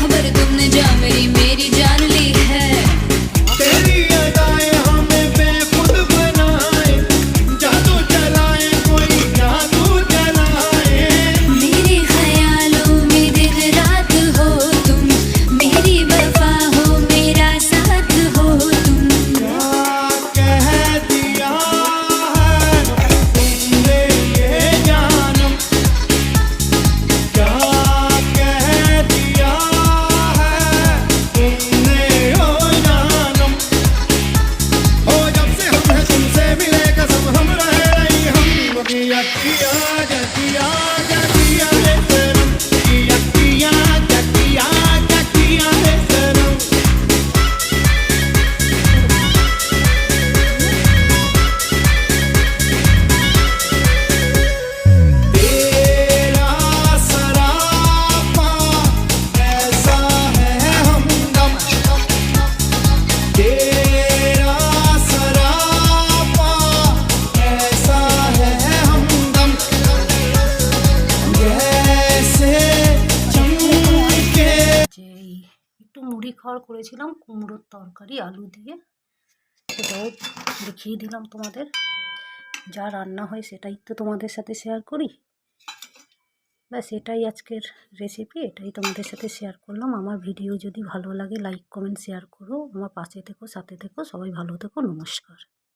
खबर तुमने जा मेरी जान ली है। तेरी अदाएं हमें बेखुद बनाए, जादू चलाए कोई जादू चलाए। मेरे ख्यालों में दिन रात हो तुम, मेरी वफा हो मेरा साथ हो तुम। क्या कह दिया है तुमने ये जानम, क्या कह दिया है तुमने ओ जानम। ओ जब से हम हैं तुमसे मिले कसम हम रह रही हम, किया किया किया किया रे सनम, किया किया किया किया रे सनम। तेरा सरापा ऐसा है हमदम, तेरा सरापा ऐसा है हमदम। जैसे चमके যে একটু মুড়ি খাওয়ার করেছিলাম কুমড়োর তরকারি আলু দিয়ে, সেটাও দেখিয়ে দিলাম তোমাদের। যা রান্না হয় সেটাই তো তোমাদের সাথে শেয়ার করি, ব্যাস এটাই আজকের রেসিপি, এটাই তোমাদের সাথে শেয়ার করলাম। আমার ভিডিও যদি ভালো লাগে লাইক কমেন্ট শেয়ার করো, আমার পাশে থেকো, সাথে থেকো, সবাই ভালো থেকো, নমস্কার।